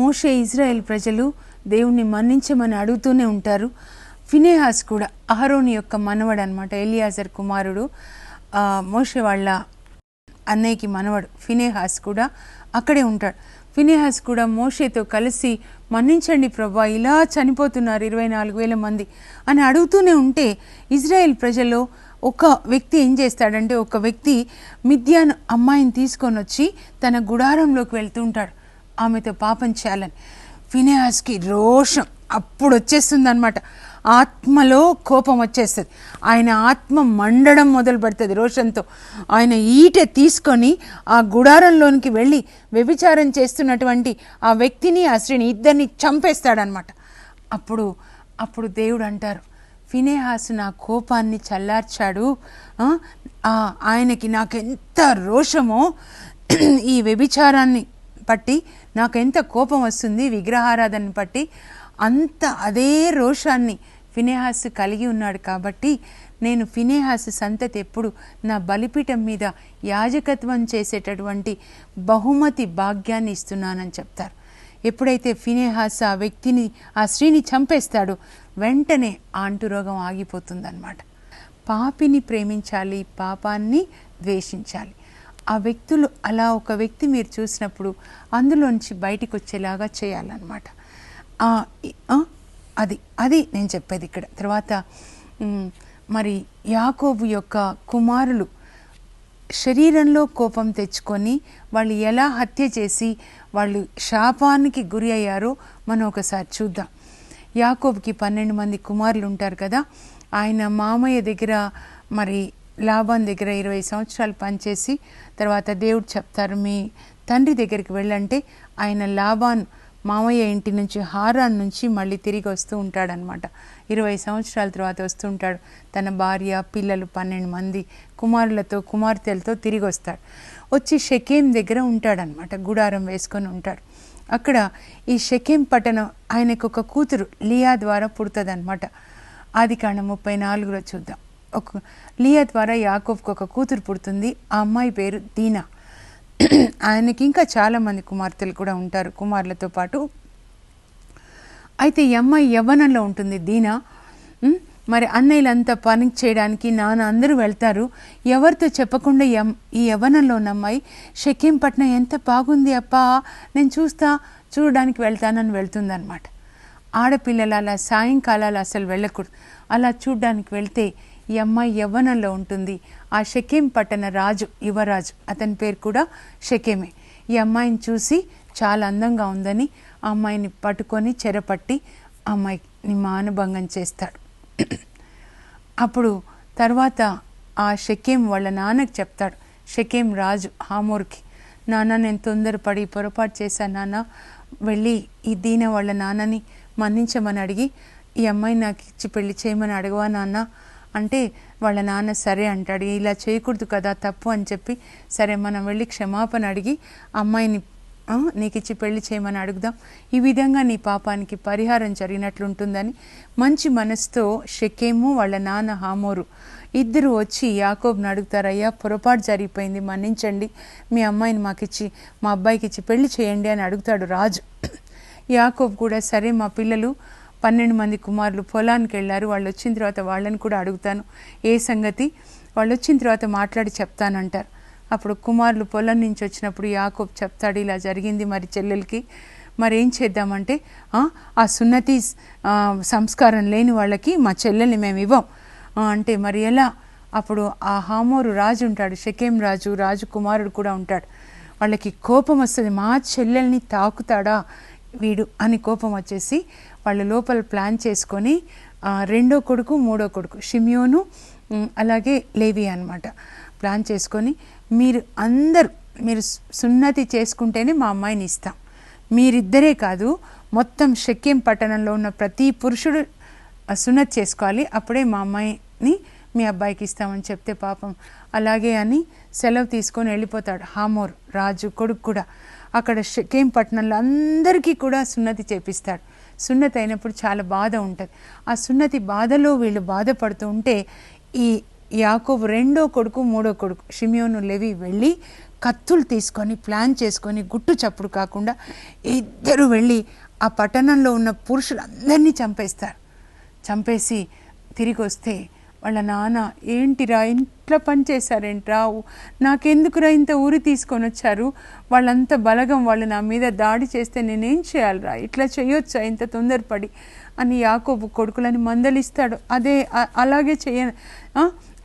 మోషే Israel ప్రజలు దేవుణ్ణి మన్నించమని అడుగుతూనే ఉంటారు. ఫినెహాస్ కూడా అహరోని యొక్క మనవడు అనమాట, ఎలియాజర్ కుమారుడు, మోషే వాళ్ళ అన్నయ్యకి మనవడు ఫినెహాస్ కూడా అక్కడే ఉంటాడు. ఫినెహాస్ కూడా మోషేతో కలిసి మన్నించండి ప్రభా, ఇలా చనిపోతున్నారు 24,000 మంది అని అడుగుతూనే ఉంటే ఇజ్రాయెల్ ప్రజల్లో ఒక వ్యక్తి ఏం చేస్తాడంటే, ఒక వ్యక్తి మిద్యాను అమ్మాయిని తీసుకొని వచ్చి తన గుడారంలోకి వెళ్తూ ఉంటాడు ఆమెతో పాపం చేయాలని. ఫినెహాస్కి రోషం అప్పుడు వచ్చేస్తుంది అనమాట, ఆత్మలో కోపం వచ్చేస్తుంది. ఆయన ఆత్మ మండడం మొదలు పెడుతుంది రోషంతో. ఆయన ఈట తీసుకొని ఆ గుడారంలోనికి వెళ్ళి వ్యభిచారం చేస్తున్నటువంటి ఆ వ్యక్తిని ఆ స్త్రీని ఇద్దరిని చంపేస్తాడనమాట. అప్పుడు దేవుడు అంటారు, ఫినెహాసు నా కోపాన్ని చల్లార్చాడు, ఆయనకి నాకెంత రోషమో, ఈ వ్యభిచారాన్ని బట్టి నాకెంత కోపం వస్తుంది, విగ్రహారాధనని బట్టి అంత అదే రోషాన్ని ఫినెహాసు కలిగి ఉన్నాడు. కాబట్టి నేను ఫినెహాసు సంతతి ఎప్పుడు నా బలిపీఠం మీద యాజకత్వం చేసేటటువంటి బహుమతి భాగ్యాన్ని ఇస్తున్నానని చెప్తారు. ఎప్పుడైతే ఫినెహాసు ఆ వ్యక్తిని ఆ స్త్రీని చంపేస్తాడో వెంటనే అంటురోగం ఆగిపోతుందన్నమాట. పాపిని ప్రేమించాలి, పాపాన్ని ద్వేషించాలి. ఆ వ్యక్తులు అలా ఒక వ్యక్తి మీరు చూసినప్పుడు అందులోంచి బయటికి వచ్చేలాగా చేయాలన్నమాట. అది నేను చెప్పేది ఇక్కడ. తర్వాత మరి యాకోబు యొక్క కుమారులు శరీరంలో కోపం తెచ్చుకొని వాళ్ళు ఎలా హత్య చేసి వాళ్ళు శాపానికి గురి అయ్యారో మనం ఒకసారి చూద్దాం. యాకోబుకి 12 మంది కుమారులు ఉంటారు కదా. ఆయన మామయ్య దగ్గర మరి లాబాన్ దగ్గర 20 సంవత్సరాలు పనిచేసి తర్వాత దేవుడు చెప్తారు, మీ తండ్రి దగ్గరికి వెళ్ళంటే ఆయన లాబాన్ మామయ్య ఇంటి నుంచి హారాన్ నుంచి మళ్ళీ తిరిగి వస్తూ ఉంటాడనమాట. 20 సంవత్సరాల తర్వాత వస్తూ ఉంటాడు. తన భార్య పిల్లలు 12 మంది కుమారులతో కుమార్తెలతో తిరిగి వస్తాడు. వచ్చి షెకేం దగ్గర ఉంటాడనమాట, గుడారం వేసుకొని ఉంటాడు. అక్కడ ఈ షెకేం పట్టణం ఆయనకు ఒక కూతురు లియా ద్వారా పుడుతుందనమాట. ఆదికాండం 34లో చూద్దాం. లియా ద్వారా యాకోబుకు ఒక కూతురు పుడుతుంది. ఆ అమ్మాయి పేరు దీనా. ఆయనకి ఇంకా చాలామంది కుమార్తెలు కూడా ఉంటారు కుమారులతో పాటు. అయితే ఈ అమ్మాయి యవ్వనంలో ఉంటుంది దీనా. మరి అన్నయ్యలంతా పని చేయడానికి నాన్న అందరూ వెళ్తారు. ఎవరితో చెప్పకుండా ఈ యవ్వనంలో ఉన్న అమ్మాయి షెకేం పట్నం ఎంత బాగుంది అప్పా, నేను చూడడానికి వెళ్తానని వెళ్తుందన్నమాట. ఆడపిల్లలు అలా సాయంకాలాలు అసలు వెళ్ళకూడదు. అలా చూడ్డానికి వెళ్తే ఈ అమ్మాయి యవ్వనంలో ఉంటుంది. ఆ షెకేం పట్టణ రాజు, యువరాజు, అతని పేరు కూడా షెకేమే. ఈ అమ్మాయిని చూసి చాలా అందంగా ఉందని ఆ అమ్మాయిని పట్టుకొని చెరపట్టి అమ్మాయిని మానభంగం చేస్తాడు. అప్పుడు తర్వాత ఆ షెకేం వాళ్ళ నాన్నకి చెప్తాడు. షెకేం రాజు హామోర్కి, నాన్న నేను తొందరపడి పొరపాటు చేశాను నాన్న, వెళ్ళి ఈ దీన వాళ్ళ నాన్నని మన్నించమని అడిగి ఈ అమ్మాయి నాకు ఇచ్చి పెళ్లి చేయమని అడగవా నాన్న అంటే వాళ్ళ నాన్న సరే అంటాడు. ఇలా చేయకూడదు కదా, తప్పు అని చెప్పి సరే మనం వెళ్ళి క్షమాపణ అడిగి అమ్మాయిని నీకు ఇచ్చి పెళ్లి చేయమని అడుగుదాం, ఈ విధంగా నీ పాపానికి పరిహారం జరిగినట్లుంటుందని మంచి మనసుతో షెకేము వాళ్ళ నాన్న హామోరు ఇద్దరు వచ్చి యాకోబుని అడుగుతారు, అయ్యా పొరపాటు జరిగిపోయింది, మన్నించండి, మీ అమ్మాయిని మాకిచ్చి మా అబ్బాయికి ఇచ్చి పెళ్లి చేయండి అని అడుగుతాడు రాజు. యాకోబు కూడా సరే మా పిల్లలు 12 మంది కుమారులు పొలానికి వెళ్ళారు, వాళ్ళు వచ్చిన తర్వాత వాళ్ళని కూడా అడుగుతాను ఏ సంగతి, వాళ్ళు వచ్చిన తర్వాత మాట్లాడి చెప్తానంటారు. అప్పుడు కుమారులు పొలం నుంచి వచ్చినప్పుడు యాకోబు చెప్తాడు, ఇలా జరిగింది మరి చెల్లెలకి, మరి ఏం చేద్దామంటే ఆ సున్నతి సంస్కారం లేని వాళ్ళకి మా చెల్లెల్ని మేము ఇవ్వం అంటే మరి ఎలా. అప్పుడు ఆ హామోరు రాజు ఉంటాడు, షెకేం రాజు కుమారుడు కూడా ఉంటాడు. వాళ్ళకి కోపం వస్తుంది, మా చెల్లెల్ని తాకుతాడా వీడు అని కోపం వచ్చేసి వాళ్ళు లోపల ప్లాన్ చేసుకొని రెండో కొడుకు మూడో కొడుకు షిమియోను అలాగే లేవి అన్నమాట ప్లాన్ చేసుకొని మీరు సున్నతి చేసుకుంటేనే మా అమ్మాయిని ఇస్తాం, మీరిద్దరే కాదు మొత్తం షెకేం పట్టణంలో ఉన్న ప్రతి పురుషుడు సున్నతి చేసుకోవాలి, అప్పుడే మా అమ్మాయిని మీ అబ్బాయికి ఇస్తామని చెప్తే పాపం అలాగే అని సెలవు తీసుకొని వెళ్ళిపోతాడు హామోర్ రాజు కొడుకు కూడా. అక్కడ షెకేం పట్టణంలో అందరికీ కూడా సున్నతి చేపిస్తాడు. సున్నతి అయినప్పుడు చాలా బాధ ఉంటుంది. ఆ సున్నతి బాధలో వీళ్ళు బాధపడుతూ ఉంటే ఈ యాకోబు రెండో కొడుకు మూడో కొడుకు షిమియోను లేవి వెళ్ళి కత్తులు తీసుకొని ప్లాన్ చేసుకొని గుట్టు చప్పుడు కాకుండా ఇద్దరు వెళ్ళి ఆ పట్టణంలో ఉన్న పురుషులందరినీ చంపేస్తారు. చంపేసి తిరిగి వస్తే వాళ్ళ నాన్న, ఏంటిరా ఇంట్లో పని చేశారేంట్రా, నాకెందుకురా ఇంత ఊరి తీసుకొని వచ్చారు, వాళ్ళంత బలగం వాళ్ళు నా మీద దాడి చేస్తే నేనేం చేయాలిరా, ఇట్లా చేయొచ్చా ఇంత తొందరపడి అని యాకోబు కొడుకులని మందలిస్తాడు. అలాగే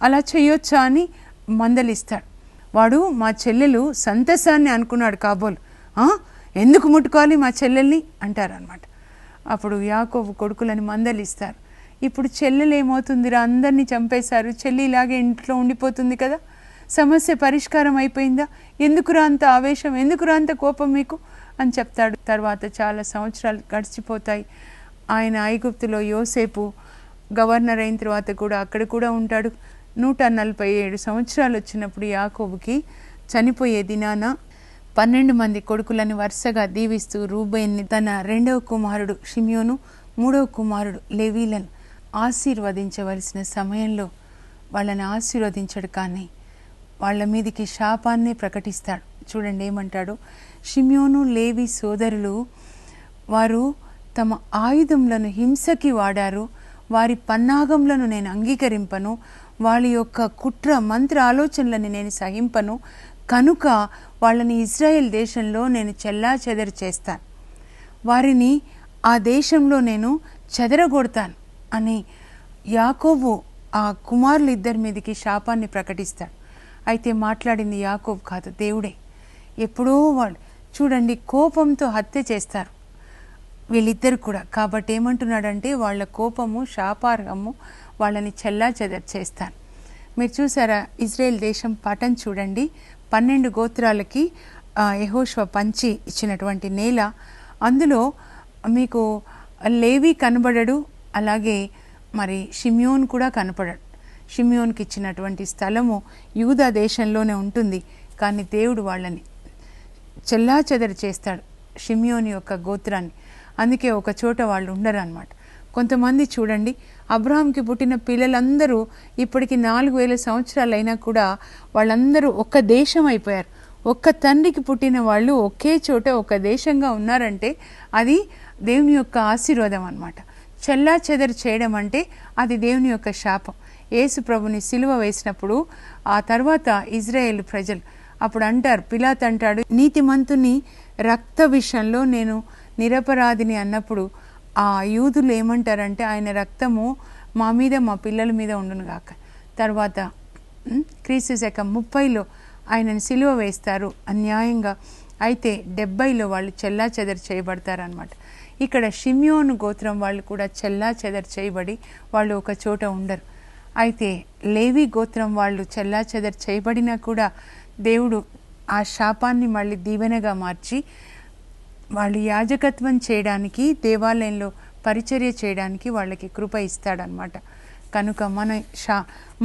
అలా చేయొచ్చా అని మందలిస్తాడు. వాడు మా చెల్లెలు సంతసాన్ని అనుకున్నాడు కాబోలు, ఎందుకు ముట్టుకోవాలి మా చెల్లెల్ని అంటారనమాట. అప్పుడు యాకోబు కొడుకులని మందలిస్తారు. ఇప్పుడు చెల్లెలు ఏమవుతుందిరా, అందరినీ చంపేశారు, చెల్లి ఇలాగే ఇంట్లో ఉండిపోతుంది కదా, సమస్య పరిష్కారం అయిపోయిందా, ఎందుకురా అంత ఆవేశం, ఎందుకురా అంత కోపం మీకు అని చెప్తాడు. తర్వాత చాలా సంవత్సరాలు గడిచిపోతాయి. ఆయన ఐగుప్తులో యోసేపు గవర్నర్ అయిన తర్వాత కూడా అక్కడ కూడా ఉంటాడు. 147 సంవత్సరాలు వచ్చినప్పుడు యాకోబుకి చనిపోయే దినాన 12 మంది కొడుకులని వరుసగా దీవిస్తూ రూబేన్ని, తన 2వ కుమారుడు షిమ్యోను, 3వ కుమారుడు లేవీలను ఆశీర్వదించవలసిన సమయంలో వాళ్ళని ఆశీర్వదించడు, కానీ వాళ్ళ మీదికి శాపాన్ని ప్రకటిస్తాడు. చూడండి ఏమంటాడు, షిమ్యోను లేవి సోదరులు వారు తమ ఆయుధములను హింసకి వాడారు, వారి పన్నాగములను నేను అంగీకరింపను, వాళ్ళ యొక్క కుట్ర మంత్ర ఆలోచనలని నేను సహింపను, కనుక వాళ్ళని ఇజ్రాయెల్ దేశంలో నేను చెల్లాచెదరు చేస్తాను, వారిని ఆ దేశంలో నేను చెదరగొడతాను అని యాకోబు ఆ కుమారులు ఇద్దరి మీదకి శాపాన్ని ప్రకటిస్తాడు. అయితే మాట్లాడింది యాకోబు కాదు, దేవుడే. ఎప్పుడో వాళ్ళు చూడండి కోపంతో హత్య చేస్తారు వీళ్ళిద్దరు కూడా. కాబట్టి ఏమంటున్నాడంటే వాళ్ళ కోపము శాపార్హము, వాళ్ళని చెల్లాచెదరు చేస్తాను. మీరు చూసారా ఇజ్రాయెల్ దేశం పటం చూడండి, 12 గోత్రాలకి యెహోషువ పంచి ఇచ్చినటువంటి నేల. అందులో మీకు లేవి కనబడడు, అలాగే మరి షిమ్యోన్ కూడా కనపడడు. షిమ్యోన్కి ఇచ్చినటువంటి స్థలము యూదా దేశంలోనే ఉంటుంది, కానీ దేవుడు వాళ్ళని చెల్లాచెదరు చేస్తాడు షిమ్యోన్ యొక్క గోత్రాన్ని. అందుకే ఒక చోట వాళ్ళు ఉండరు అన్నమాట. కొంతమంది చూడండి, అబ్రహాంకి పుట్టిన పిల్లలందరూ ఇప్పటికి 4000 సంవత్సరాలు అయినా కూడా వాళ్ళందరూ ఒక్క దేశం అయిపోయారు. ఒక్క తండ్రికి పుట్టిన వాళ్ళు ఒకే చోట ఒక దేశంగా ఉన్నారంటే అది దేవుని యొక్క ఆశీర్వాదం అన్నమాట. చెల్లాచెదరు చేయడం అంటే అది దేవుని యొక్క శాపం. యేసు ప్రభుని సిలువ వేసినప్పుడు ఆ తర్వాత ఇజ్రాయేల్ ప్రజలు అప్పుడు అంటారు, పిలాతు అంటాడు, నీతిమంతుని రక్త విషయంలో నేను నిరపరాధిని అన్నప్పుడు ఆ యూదులు ఏమంటారంటే, ఆయన రక్తము మా మీద మా పిల్లల మీద ఉండును గాక. తర్వాత క్రీస్తు శకం 30లో ఆయనను సిలువ వేస్తారు అన్యాయంగా. అయితే 70లో వాళ్ళు చెల్లాచెదరు చేయబడతారనమాట. ఇక్కడ షిమ్యోను గోత్రం వాళ్ళు కూడా చెల్లాచెదరు చేయబడి వాళ్ళు ఒక చోట ఉండరు. అయితే లేవి గోత్రం వాళ్ళు చెల్లాచెదరు చేయబడినా కూడా దేవుడు ఆ శాపాన్ని మళ్ళీ దీవెనగా మార్చి వాళ్ళు యాజకత్వం చేయడానికి, దేవాలయంలో పరిచర్య చేయడానికి వాళ్ళకి కృప ఇస్తాడనమాట. కనుక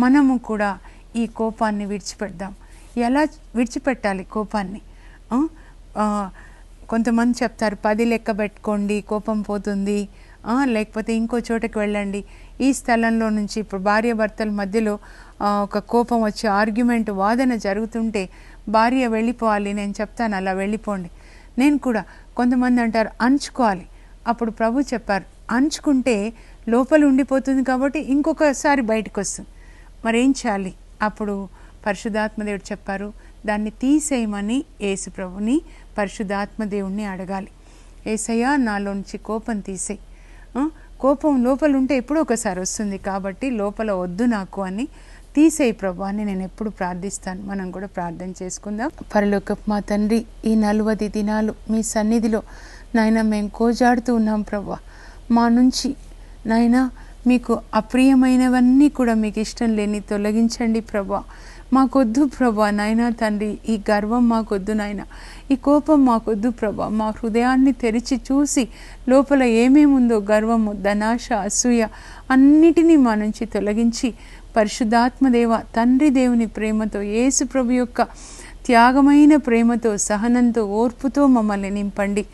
మనము కూడా ఈ కోపాన్ని విడిచిపెడదాం. ఎలా విడిచిపెట్టాలి కోపాన్ని? కొంతమంది చెప్తారు 10 లెక్క పెట్టుకోండి కోపం పోతుంది, లేకపోతే ఇంకో చోటకి వెళ్ళండి. ఈ స్థలంలో నుంచి ఇప్పుడు భార్యాభర్తల మధ్యలో ఒక కోపం వచ్చి ఆర్గ్యుమెంట్ వాదన జరుగుతుంటే భార్య వెళ్ళిపోవాలి, నేను చెప్తాను అలా వెళ్ళిపోండి. నేను కూడా కొంతమంది అంటారు అంచుకోవాలి. అప్పుడు ప్రభు చెప్పారు అంచుకుంటే లోపల ఉండిపోతుంది కాబట్టి ఇంకొకసారి బయటకు వస్తుంది, మరేం చేయాలి? అప్పుడు పరిశుద్ధాత్మదేవుడు చెప్పారు దాన్ని తీసేయమని యేసు ప్రభుని పరిశుద్ధాత్మదేవుడిని అడగాలి. యేసయ్యా నాలోంచి కోపం తీసేయి, కోపం లోపల ఉంటే ఎప్పుడో ఒకసారి వస్తుంది కాబట్టి లోపల వద్దు నాకు అని తీసేయి ప్రభు అని నేను ఎప్పుడు ప్రార్థిస్తాను. మనం కూడా ప్రార్థన చేసుకుందాం. పరలోకపు మా తండ్రి, ఈ 40 దినాలు మీ సన్నిధిలో నాయన మేము కోజాడుతూ ఉన్నాం ప్రభు. మా నుంచి నాయన మీకు అప్రియమైనవన్నీ కూడా మీకు ఇష్టం లేని తొలగించండి ప్రభు. మాకొద్దు ప్రభా నాయన తండ్రి, ఈ గర్వం మాకొద్దు నాయన, ఈ కోపం మాకొద్దు ప్రభా. మా హృదయాన్ని తెరిచి చూసి లోపల ఏమేముందో గర్వము, ధనాశ, అసూయ అన్నిటినీ మా నుంచి తొలగించి పరిశుద్ధాత్మదేవ తండ్రి దేవుని ప్రేమతో, యేసు ప్రభు యొక్క త్యాగమైన ప్రేమతో, సహనంతో, ఓర్పుతో మమ్మల్ని నింపండి.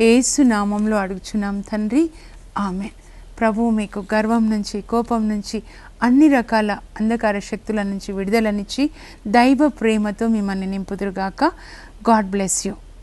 యేసు నామంలో అడుగుచున్నాం తండ్రి, ఆమెన్. ప్రభువు మీకు గర్వం నుంచి, కోపం నుంచి, అన్ని రకాల అంధకార శక్తుల నుంచి విడుదలనిచ్చి దైవ ప్రేమతో మిమ్మల్ని నింపుదురుగాక. God bless you.